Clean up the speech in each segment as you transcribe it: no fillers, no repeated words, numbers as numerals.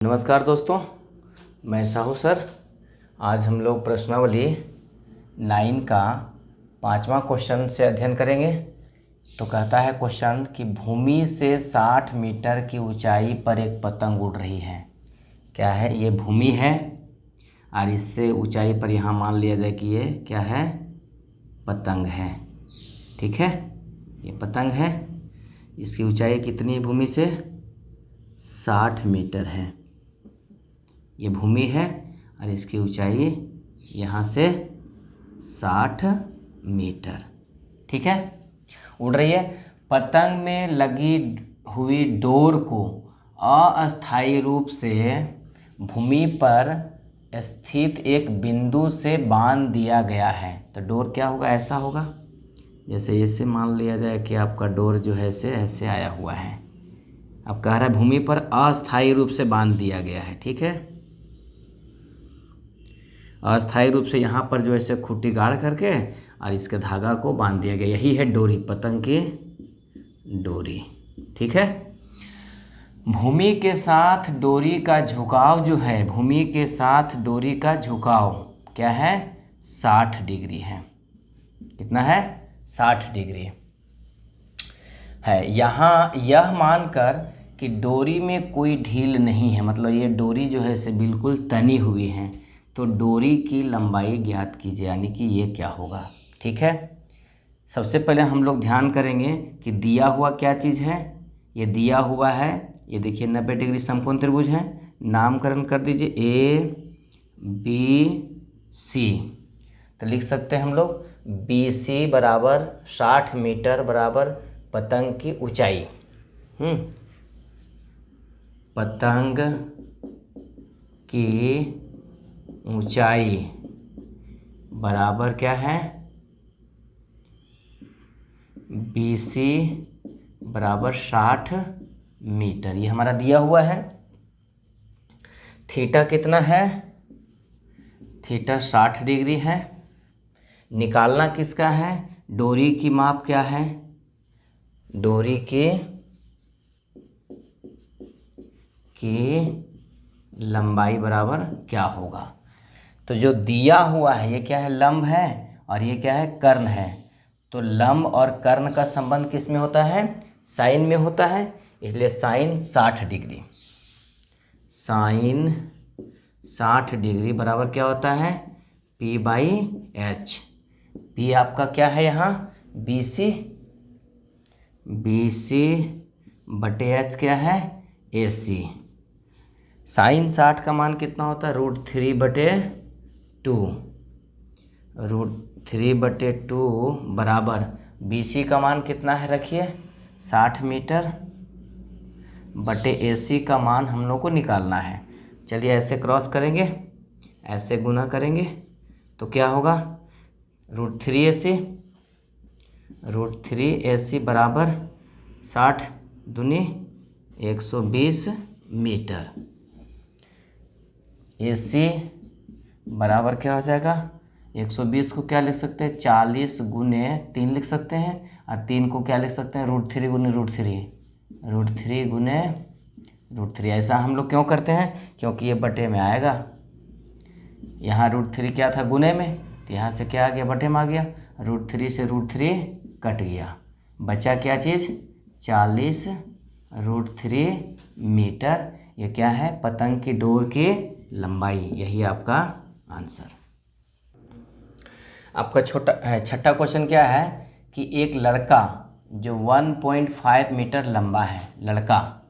नमस्कार दोस्तों, मैं साहू सर। आज हम लोग प्रश्नावली 9 का 5वां क्वेश्चन से अध्ययन करेंगे। तो कहता है क्वेश्चन कि भूमि से 60 मीटर की ऊंचाई पर एक पतंग उड़ रही है। क्या है? ये भूमि है और इससे ऊंचाई पर यहाँ मान लिया जाए कि ये क्या है? पतंग है। ठीक है, ये पतंग है। इसकी ऊंचाई कितनी है? भूमि से 60 मीटर है। ये भूमि है और इसकी ऊंचाई यहाँ से 60 मीटर। ठीक है, उड़ रही है। पतंग में लगी हुई डोर को अस्थायी रूप से भूमि पर स्थित एक बिंदु से बांध दिया गया है। तो डोर क्या होगा? ऐसा होगा, जैसे ऐसे मान लिया जाए कि आपका डोर जो है ऐसे आया हुआ है। अब कह रहा है भूमि पर अस्थायी रूप से बांध दिया गया है। ठीक है, अस्थायी रूप से यहाँ पर जो ऐसे खूंटी गाड़ करके और इसके धागा को बांध दिया गया। यही है डोरी, पतंग की डोरी। ठीक है, भूमि के साथ डोरी का झुकाव जो है, भूमि के साथ डोरी का झुकाव क्या है? 60 डिग्री है। कितना है? 60 डिग्री है। यहाँ यह मानकर कि डोरी में कोई ढील नहीं है, मतलब ये डोरी जो है बिल्कुल तनी हुई है, तो डोरी की लंबाई ज्ञात कीजिए, यानी कि ये क्या होगा। ठीक है, सबसे पहले हम लोग ध्यान करेंगे कि दिया हुआ क्या चीज़ है। ये दिया हुआ है, ये देखिए 90 डिग्री समकोण त्रिभुज है। नामकरण कर दीजिए ABC। तो लिख सकते हैं हम लोग BC बराबर 60 मीटर बराबर पतंग की ऊंचाई। पतंग की ऊंचाई बराबर क्या है? BC बराबर 60 मीटर। ये हमारा दिया हुआ है। थीटा कितना है? थीटा 60 डिग्री है। निकालना किसका है? डोरी की माप क्या है? डोरी की लंबाई बराबर क्या होगा? तो जो दिया हुआ है ये क्या है? लंब है और ये क्या है? कर्ण है। तो लंब और कर्ण का संबंध किस में होता है? साइन में होता है, इसलिए साइन 60 डिग्री। साइन 60 डिग्री बराबर क्या होता है? P/H। P आपका क्या है यहाँ? BC। BC/H क्या है? AC। साइन 60 का मान कितना होता है? √3/2। √3/2 बराबर BC का मान कितना है? रखिए 60 मीटर बटे AC का मान हम लोग को निकालना है। चलिए ऐसे क्रॉस करेंगे, ऐसे गुना करेंगे तो क्या होगा? √3AC। √3AC बराबर 60 दूनी 120 मीटर। AC बराबर क्या हो जाएगा? 120 को क्या लिख सकते हैं? 40 गुने 3 लिख सकते हैं, और 3 को क्या लिख सकते हैं? √3 गुने √3। √3 गुने √3। ऐसा हम लोग क्यों करते हैं? क्योंकि ये बटे में आएगा। यहाँ √3 क्या था? गुने में, तो यहाँ से क्या आ गया? बटे में आ गया। √3 से √3 कट गया, बचा क्या चीज़? 40 √3 मीटर। ये क्या है? पतंग की डोर की लंबाई। यही आपका आंसर। आपका छठा क्वेश्चन क्या है कि एक लड़का जो 1.5 मीटर लंबा है, लड़का,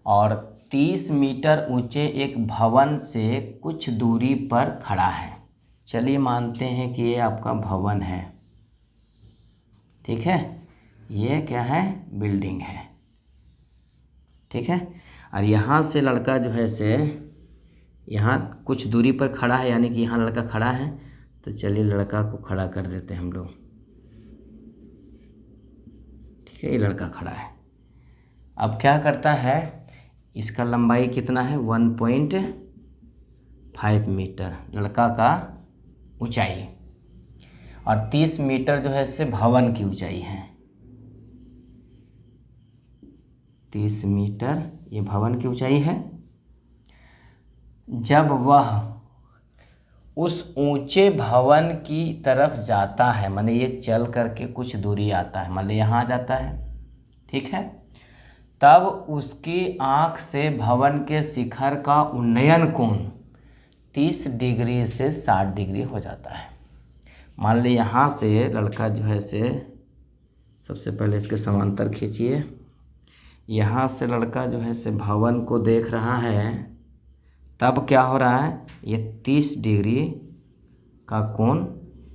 और 30 मीटर ऊंचे एक भवन से कुछ दूरी पर खड़ा है। चलिए मानते हैं कि ये आपका भवन है। ठीक है, ये क्या है? बिल्डिंग है। ठीक है, और यहाँ से लड़का जो है यहाँ कुछ दूरी पर खड़ा है, यानी कि यहाँ लड़का खड़ा है। तो चलिए लड़का को खड़ा कर देते हैं हम लोग। ठीक है, ये लड़का खड़ा है। अब क्या करता है? इसका लंबाई कितना है? 1.5 मीटर लड़का का ऊंचाई, और 30 मीटर जो है भवन की ऊंचाई है। 30 मीटर ये भवन की ऊंचाई है। जब वह उस ऊंचे भवन की तरफ जाता है, माने ये चल करके कुछ दूरी आता है, माने यहाँ आ जाता है, ठीक है, तब उसकी आँख से भवन के शिखर का उन्नयन कोण 30 डिग्री से 60 डिग्री हो जाता है। मान ली यहाँ से लड़का जो है से, सबसे पहले इसके समांतर खींचिए, यहाँ से लड़का जो है से भवन को देख रहा है, तब क्या हो रहा है, ये 30 डिग्री का कोण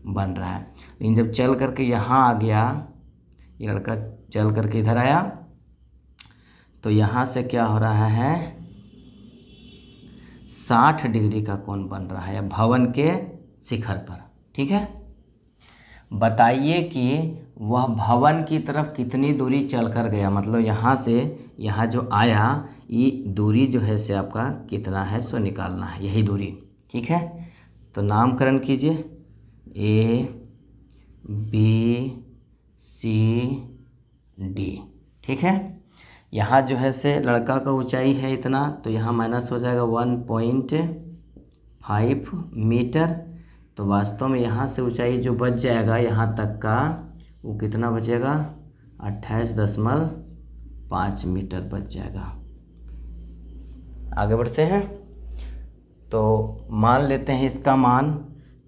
बन रहा है। लेकिन जब चल करके यहाँ आ गया, ये लड़का चल करके इधर आया, तो यहाँ से क्या हो रहा है, 60 डिग्री का कोण बन रहा है भवन के शिखर पर, ठीक है। बताइए कि वह भवन की तरफ कितनी दूरी चल कर गया, मतलब यहाँ से यहाँ जो आया, ये दूरी जो है से आपका कितना है सो निकालना है, यही दूरी, ठीक है। तो नामकरण कीजिए, A B C D, ठीक है। यहाँ जो है से लड़का का ऊंचाई है इतना, तो यहाँ माइनस हो जाएगा 1.5 मीटर। तो वास्तव में यहाँ से ऊंचाई जो बच जाएगा यहाँ तक का, वो कितना बचेगा, 28.5 मीटर बच जाएगा। आगे बढ़ते हैं। तो मान लेते हैं इसका मान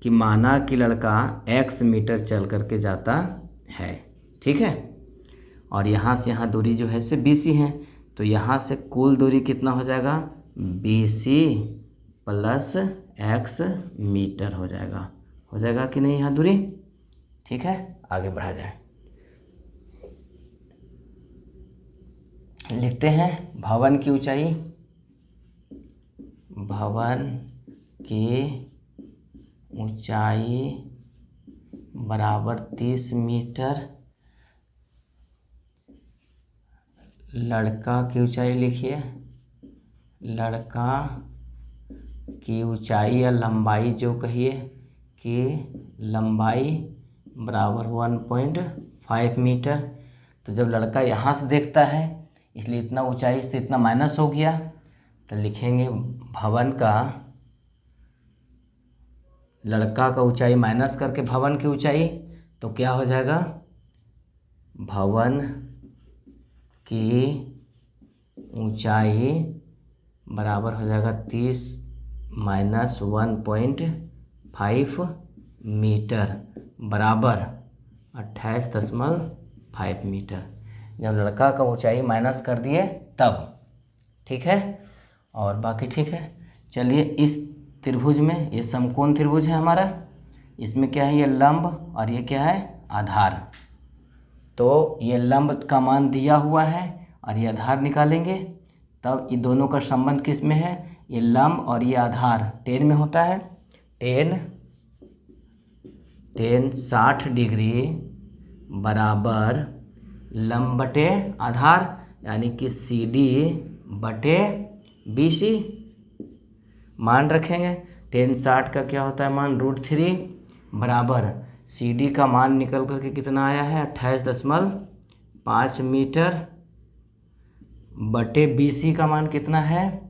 कि माना कि लड़का x मीटर चल करके जाता है, ठीक है, और यहाँ से यहाँ दूरी जो है से BC है, तो यहाँ से कुल दूरी कितना हो जाएगा, BC प्लस x मीटर हो जाएगा कि नहीं यहाँ दूरी, ठीक है। आगे बढ़ा जाए, लिखते हैं भवन की ऊंचाई, भवन की ऊंचाई बराबर 30 मीटर, लड़का की ऊंचाई लिखिए, लड़का की ऊंचाई या लंबाई जो कहिए कि लंबाई बराबर 1.5 मीटर। तो जब लड़का यहाँ से देखता है, इसलिए इतना ऊंचाई से इतना माइनस हो गया, तो लिखेंगे भवन का, लड़का का ऊंचाई माइनस करके भवन की ऊंचाई, तो क्या हो जाएगा, भवन की ऊंचाई बराबर हो जाएगा 30 माइनस 1.5 मीटर बराबर 28.5 मीटर। जब लड़का का ऊंचाई माइनस कर दिए तब, ठीक है, और बाकी ठीक है। चलिए इस त्रिभुज में, ये समकोण त्रिभुज है हमारा, इसमें क्या है, ये लंब और ये क्या है, आधार। तो ये लंब का मान दिया हुआ है और ये आधार निकालेंगे, तब ये दोनों का संबंध किस में है, ये लंब और ये आधार टेन में होता है। टेन 60 डिग्री बराबर लंब बटे आधार, यानी कि CD बटे BC। मान रखेंगे, 60 का क्या होता है मान, √3 बराबर CD का मान निकल करके कितना आया है, 28.5 मीटर बटे BC का मान कितना है,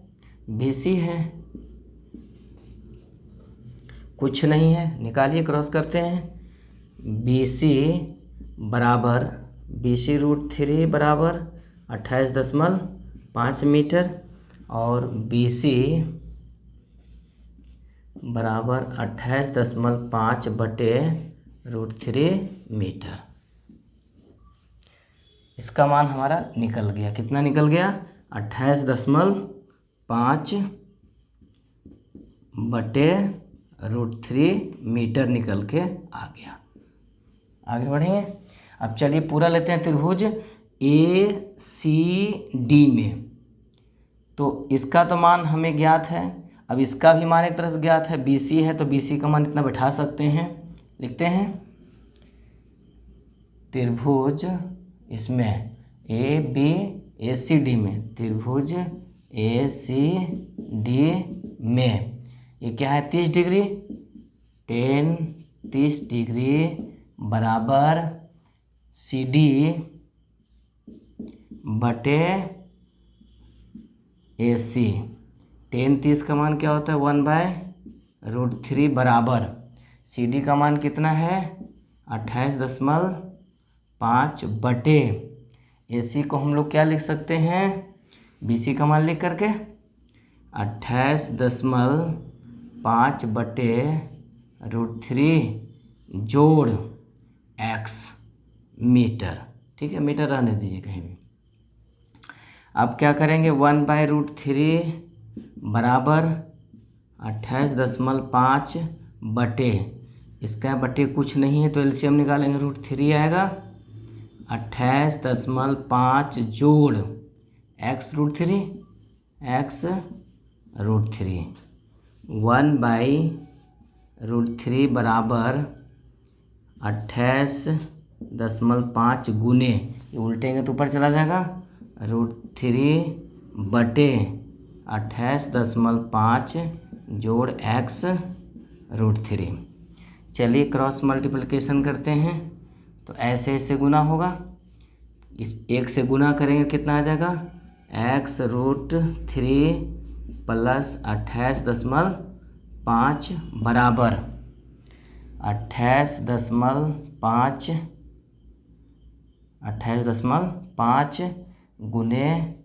BC है, कुछ नहीं है, निकालिए, क्रॉस करते हैं। BC बराबर BC √3 बराबर 28.5 मीटर और BC बराबर 28.5 बटे √3 मीटर। इसका मान हमारा निकल गया, कितना निकल गया, 28.5 बटे √3 मीटर निकल के आ गया। आगे बढ़ेंगे। अब चलिए पूरा लेते हैं त्रिभुज ACD में। तो इसका तो मान हमें ज्ञात है, अब इसका भी मान एक तरह से ज्ञात है, BC है तो BC का मान इतना बैठा सकते हैं। लिखते हैं त्रिभुज इसमें ABACD में, त्रिभुज ACD में ये क्या है, 30 डिग्री, 30 डिग्री बराबर CD बटे AC। टेन 30 का मान क्या होता है 1/√3 बराबर सी डी का मान कितना है 28.5 बटे ए सी को हम लोग क्या लिख सकते हैं बी सी का मान लिख करके 28.5 बटे √3 जोड़ एक्स मीटर। ठीक है, मीटर रहने दीजिए कहीं भी। अब क्या करेंगे 1/√3 बराबर 28.5 बटे इसका बटे कुछ नहीं है तो एलसीएम निकालेंगे √3 आएगा 28.5 जोड़ x√3 1/√3 बराबर 28.5 गुने ये उल्टेंगे तो ऊपर चला जाएगा √3 बटे 28.5 जोड़ x√3। चलिए क्रॉस मल्टीप्लिकेशन करते हैं तो ऐसे ऐसे गुना होगा। इस एक से गुना करेंगे कितना आ जाएगा x√3 प्लस 28.5 बराबर 28.5 गुने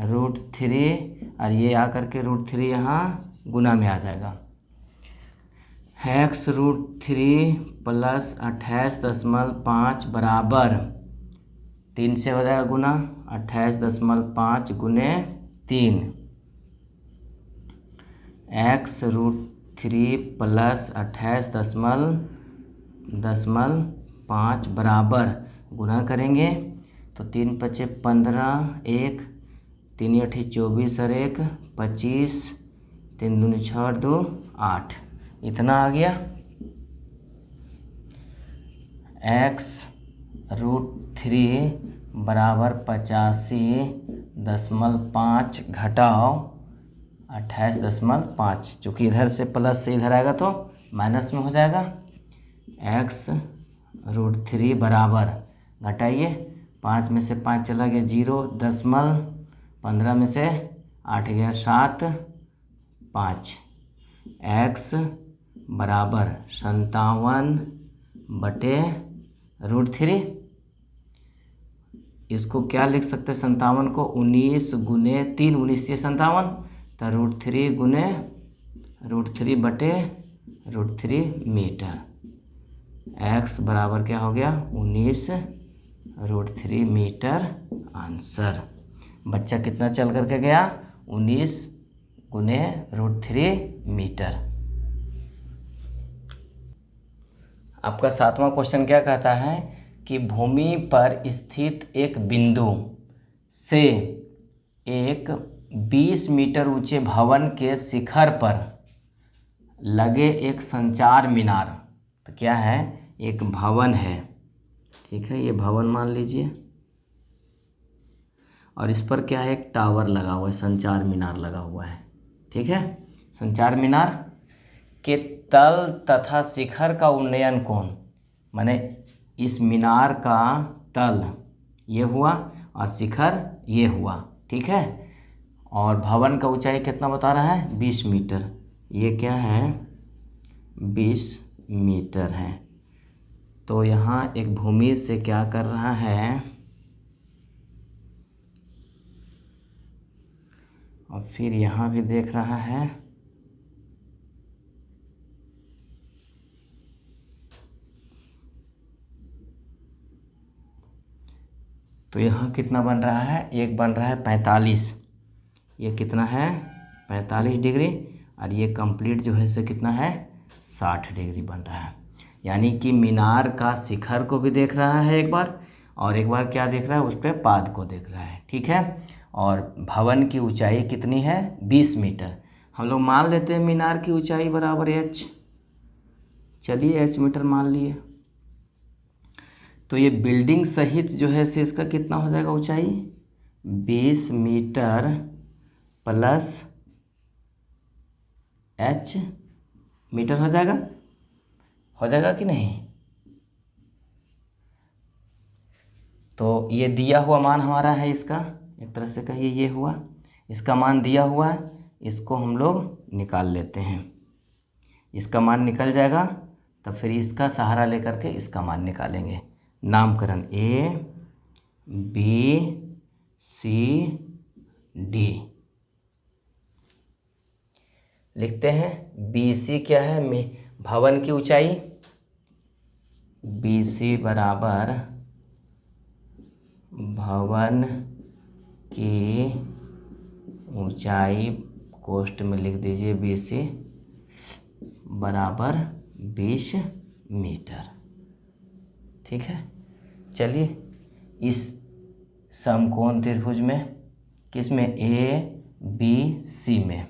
√3 और ये आकर के √3 यहाँ गुना में आ जाएगा x√3 प्लस 28.5 बराबर 3 से हो जाएगा गुना 28.5 गुने 3 x√3 प्लस 28.5 बराबर गुना करेंगे तो 3 पचे 15 1 3 8 24 और 1 25 3 दूनी 6 2 8 इतना आ गया। x√3 बराबर 85.5 घटाओ 28.5 चूँकि इधर से प्लस से इधर आएगा तो माइनस में हो जाएगा। x√3 बराबर घटाइए 5 में से 5 चला गया 0 दशमलव 15 में से 8 गया 7 5 x बराबर 57/√3 इसको क्या लिख सकते हैं 57 को 19 गुने 3 19 से 57 तो √3 गुने √3/√3 मीटर x बराबर क्या हो गया 19√3 मीटर आंसर। बच्चा कितना चल करके गया 19 गुने √3 मीटर। आपका 7वां क्वेश्चन क्या कहता है कि भूमि पर स्थित एक बिंदु से एक 20 मीटर ऊंचे भवन के शिखर पर लगे एक संचार मीनार। तो क्या है एक भवन है, ठीक है, ये भवन मान लीजिए और इस पर क्या है एक टावर लगा हुआ है, संचार मीनार लगा हुआ है। ठीक है, संचार मीनार के तल तथा शिखर का उन्नयन कोण माने इस मीनार का तल ये हुआ और शिखर ये हुआ। ठीक है, और भवन का ऊंचाई कितना बता रहा है 20 मीटर, ये क्या है 20 मीटर है। तो यहाँ एक भूमि से क्या कर रहा है और फिर यहाँ भी देख रहा है तो यहाँ कितना बन रहा है एक बन रहा है 45, ये कितना है 45 डिग्री और ये कंप्लीट जो है इसे कितना है 60 डिग्री बन रहा है। यानी कि मीनार का शिखर को भी देख रहा है एक बार और एक बार क्या देख रहा है उस पर पाद को देख रहा है। ठीक है, और भवन की ऊंचाई कितनी है 20 मीटर। हम लोग मान लेते हैं मीनार की ऊंचाई बराबर h, चलिए h मीटर मान लिए। तो ये बिल्डिंग सहित जो है से इसका कितना हो जाएगा ऊंचाई 20 मीटर प्लस h मीटर हो जाएगा कि नहीं। तो ये दिया हुआ मान हमारा है इसका, एक तरह से कहिए ये हुआ, इसका मान दिया हुआ है, इसको हम लोग निकाल लेते हैं। इसका मान निकल जाएगा तब फिर इसका सहारा लेकर के इसका मान निकालेंगे। नामकरण A B C D लिखते हैं। BC क्या है? भवन की ऊंचाई। BC बराबर भवन की ऊंचाई, कोष्ठ में लिख दीजिए BC बराबर 20 मीटर। ठीक है, चलिए इस समकोण त्रिभुज में, किस में? ABC में,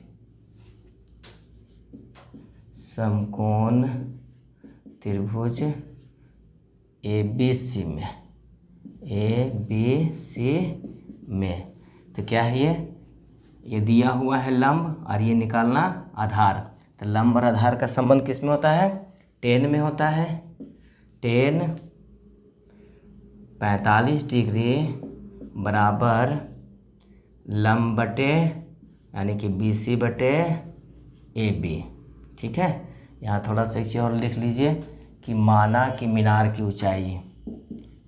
समकोण त्रिभुज ABC में, ABC में तो क्या है ये दिया हुआ है लंब और ये निकालना आधार। तो लंब और आधार का संबंध किस में होता है? tan में होता है। tan 45 डिग्री बराबर लंब बटे यानी कि BC बटे AB। ठीक है, यहाँ थोड़ा सा एक चीज़ और लिख लीजिए कि माना कि मीनार की ऊंचाई,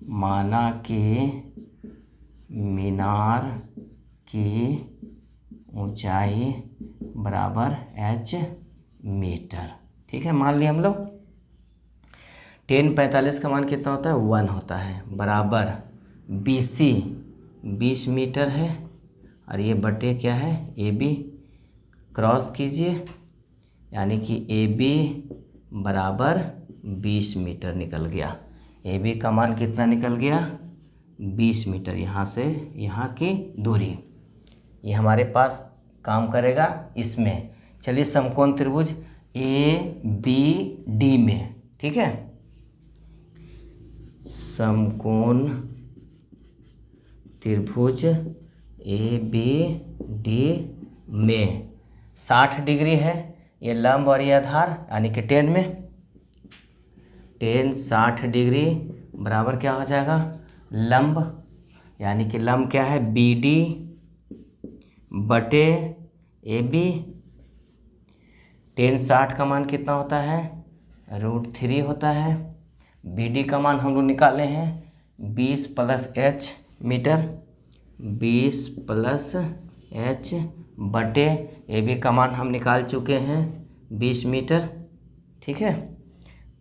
माना कि मीनार की ऊंचाई बराबर h मीटर। ठीक है, मान लिया हम लोग। tan 45 का मान कितना होता है? 1 होता है, बराबर BC 20 मीटर है और ये बटे क्या है? AB। क्रॉस कीजिए यानी कि AB बराबर 20 मीटर निकल गया। AB का मान कितना निकल गया? 20 मीटर। यहाँ से यहाँ की दूरी ये हमारे पास काम करेगा इसमें। चलिए समकोण त्रिभुज ABD में, ठीक है, समकोण त्रिभुज ABD में 60 डिग्री है ये लंब और ये आधार यानी कि tan में। tan 60 डिग्री बराबर क्या हो जाएगा? लंब, यानी कि लंब क्या है? BD बटे AB। tan 60 का मान कितना होता है? √3 होता है। BD का मान हम लोग निकाले हैं 20 + h मीटर, 20 + h बटे AB का मान हम निकाल चुके हैं 20 मीटर। ठीक है,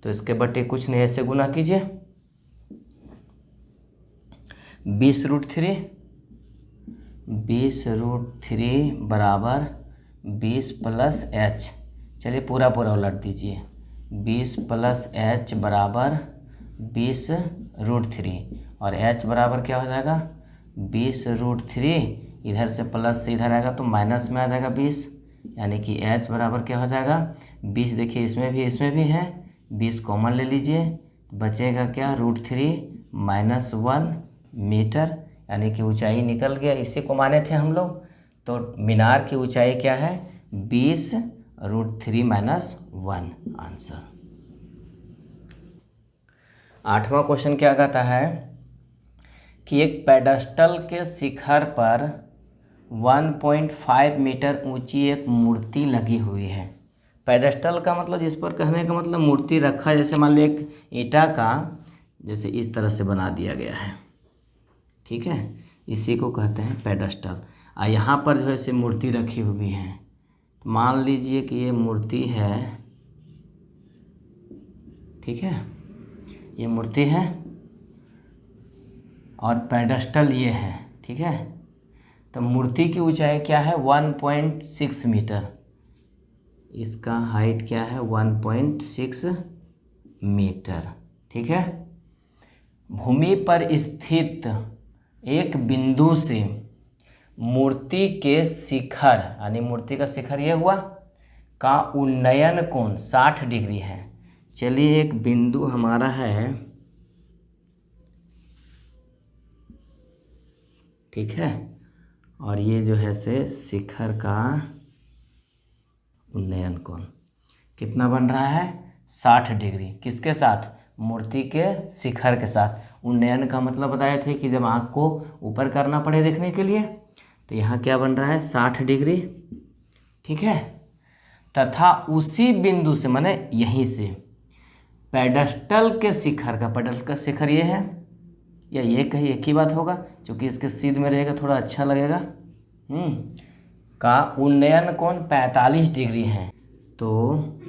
तो इसके बटे कुछ नहीं, ऐसे गुना कीजिए 20√3, 20√3 बराबर 20 + h। चलिए पूरा पूरा उलट दीजिए, 20 + h बराबर 20√3 और h बराबर क्या हो जाएगा? 20√3। इधर से प्लस से इधर आएगा तो माइनस में आ जाएगा 20, यानी कि h बराबर क्या हो जाएगा? 20। देखिए इसमें भी है, 20 कॉमन ले लीजिए, बचेगा क्या? √3 - 1 मीटर, यानी कि ऊंचाई निकल गया। इसी को माने थे हम लोग। तो मीनार की ऊंचाई क्या है? 20 √3 - 1 आंसर। 8वां क्वेश्चन क्या कहता है कि एक पेडस्टल के शिखर पर 1.5 मीटर ऊंची एक मूर्ति लगी हुई है। पेडस्टल का मतलब, जिस पर कहने का मतलब मूर्ति रखा, जैसे मान लीजिए एक ईंटा का जैसे इस तरह से बना दिया गया है। ठीक है, इसी को कहते हैं पेडस्टल। और यहाँ पर जो है से मूर्ति रखी हुई है। मान लीजिए कि ये मूर्ति है, ठीक है, ये मूर्ति है और पेडस्टल ये है। ठीक है, तो मूर्ति की ऊंचाई क्या है? 1.6 मीटर। इसका हाइट क्या है? 1.6 मीटर। ठीक है, भूमि पर स्थित एक बिंदु से मूर्ति के शिखर, यानी मूर्ति का शिखर ये हुआ, का उन्नयन कोण 60 डिग्री है। चलिए एक बिंदु हमारा है, ठीक है, और ये जो है से शिखर का उन्नयन कोण कितना बन रहा है? 60 डिग्री। किसके साथ? मूर्ति के शिखर के साथ। उन्नयन का मतलब बताए थे कि जब आँख को ऊपर करना पड़े देखने के लिए, तो यहाँ क्या बन रहा है? 60 डिग्री। ठीक है। तथा उसी बिंदु से माने यहीं से पेडस्टल के शिखर का, पेडस्टल का शिखर ये है या ये कहीं एक ही बात होगा, क्योंकि इसके सीध में रहेगा थोड़ा अच्छा लगेगा। का उन्नयन कोण 45 डिग्री है। तो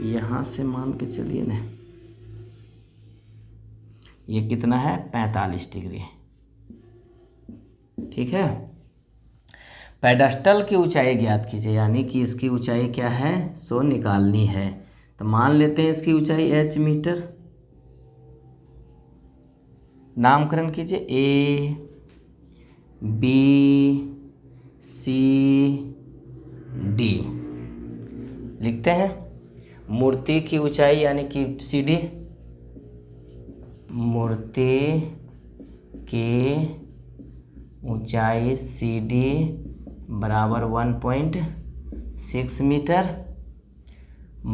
यहाँ से मान के चलिए ना, ये कितना है 45 डिग्री, ठीक है। पेडस्टल की ऊंचाई ज्ञात कीजिए, यानी कि इसकी ऊंचाई क्या है सो निकालनी है। तो मान लेते हैं इसकी ऊंचाई h मीटर। नामकरण कीजिए A B C D लिखते हैं। मूर्ति की ऊंचाई यानी कि CD, मूर्ति की ऊंचाई CD बराबर 1.6 मीटर।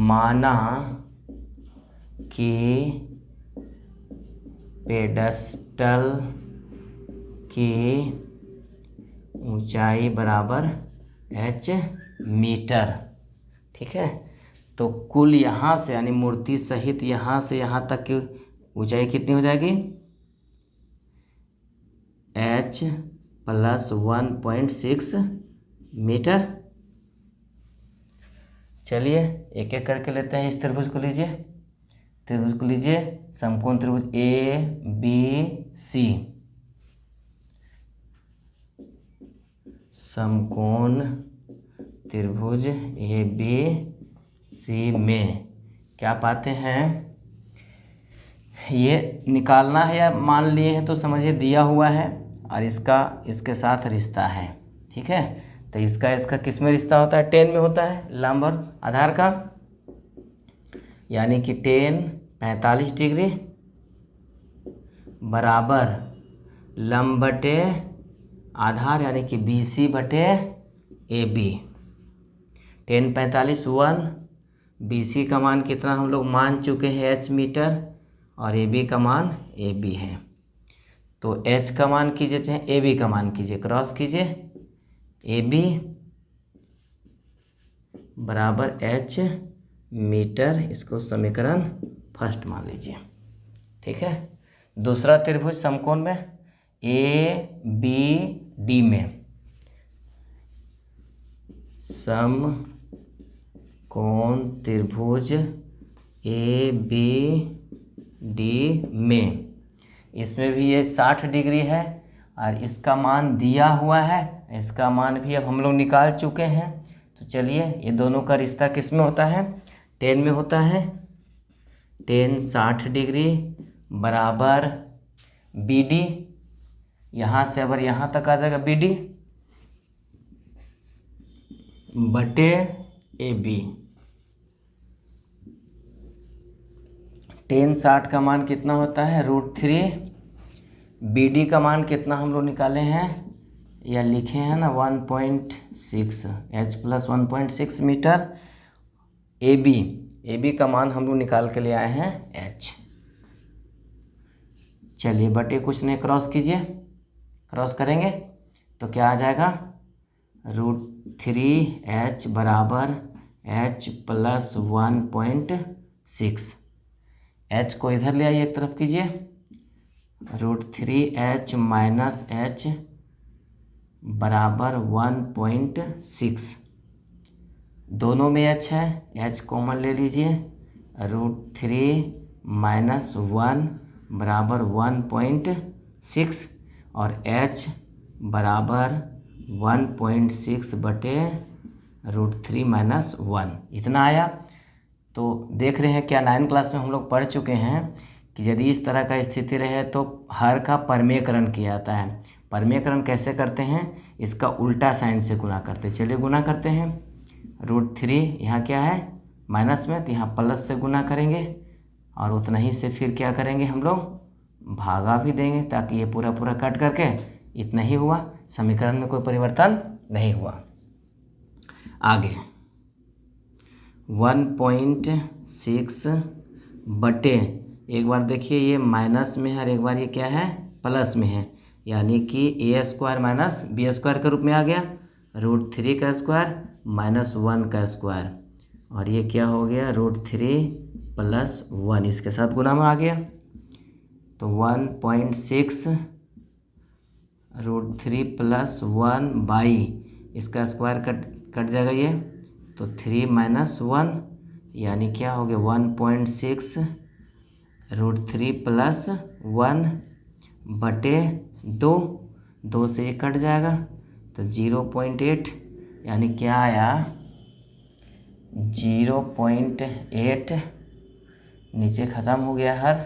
माना कि पेडस्टल की ऊंचाई बराबर h मीटर, ठीक है। तो कुल यहाँ से यानी मूर्ति सहित यहाँ से यहाँ तक की ऊंचाई कितनी हो जाएगी h प्लस 1.6 मीटर। चलिए एक एक करके लेते हैं। इस त्रिभुज को लीजिए, त्रिभुज को लीजिए, समकोण त्रिभुज ABC, समकोण त्रिभुज ABC में क्या पाते हैं, ये निकालना है या मान लिए हैं तो समझिए दिया हुआ है और इसका इसके साथ रिश्ता है, ठीक है। तो इसका किस में रिश्ता होता है, टेन में होता है, लंब और आधार का, यानी कि टेन 45 डिग्री बराबर लंब बटे आधार यानी कि BC बटे AB। टेन 45 1, BC का मान कितना हम लोग मान चुके हैं h मीटर और AB का मान AB है। तो h का मान कीजिए चाहे AB का मान कीजिए, क्रॉस कीजिए, AB बराबर h मीटर, इसको समीकरण फर्स्ट मान लीजिए, ठीक है। दूसरा त्रिभुज समकोण में ABD में, समकोण त्रिभुज ABD में, इसमें भी ये 60 डिग्री है और इसका मान दिया हुआ है, इसका मान भी अब हम लोग निकाल चुके हैं। तो चलिए ये दोनों का रिश्ता किस में होता है, टेन में होता है। टेन 60 डिग्री बराबर BD, यहाँ से अगर यहाँ तक आ जाएगा BD बटे AB। टेन 60 का मान कितना होता है √3, BD का मान कितना हम लोग निकाले हैं या लिखे हैं ना 1.6, h प्लस 1.6 मीटर। AB का मान हम लोग निकाल के ले आए हैं h। चलिए बटे कुछ नहीं, क्रॉस कीजिए, क्रॉस करेंगे तो क्या आ जाएगा √3h बराबर h प्लस 1.6। h को इधर ले आइए, एक तरफ कीजिए, √3h माइनस h बराबर 1.6। दोनों में h है, h कॉमन ले लीजिए, √3 माइनस 1 बराबर 1.6 और h बराबर 1.6 बटे √3 माइनस 1, इतना आया। तो देख रहे हैं क्या 9 क्लास में हम लोग पढ़ चुके हैं कि यदि इस तरह का स्थिति रहे तो हर का परमेयकरण किया जाता है। परमेयकरण कैसे करते हैं, इसका उल्टा साइन से गुना करते हैं। चलिए गुना करते हैं, √3 यहाँ क्या है माइनस में, तो यहाँ प्लस से गुना करेंगे और उतना ही से फिर क्या करेंगे हम लोग भागा भी देंगे, ताकि ये पूरा पूरा कट करके इतना ही हुआ, समीकरण में कोई परिवर्तन नहीं हुआ। आगे 1.6 बटे, एक बार देखिए ये माइनस में है और एक बार ये क्या है प्लस में है, यानी कि a² माइनस b² के रूप में आ गया, √3 का स्क्वायर -1 का स्क्वायर, और ये क्या हो गया √3 + 1, इसके साथ गुना में आ गया। तो 1.6 √3 + 1 इसका स्क्वायर कट जाएगा ये, तो 3 - 1 यानी क्या हो गया 1.6 √3 + 1 बटे 2 से ये कट जाएगा, तो 0.8 यानी क्या आया 0.8, नीचे ख़त्म हो गया हर,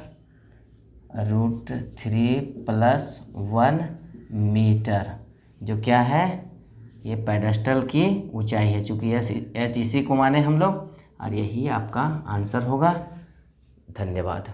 √3 + 1 मीटर, जो क्या है ये पेडेस्टल की ऊंचाई है, चूँकि एच इसी को माने हम लोग, और यही आपका आंसर होगा। धन्यवाद।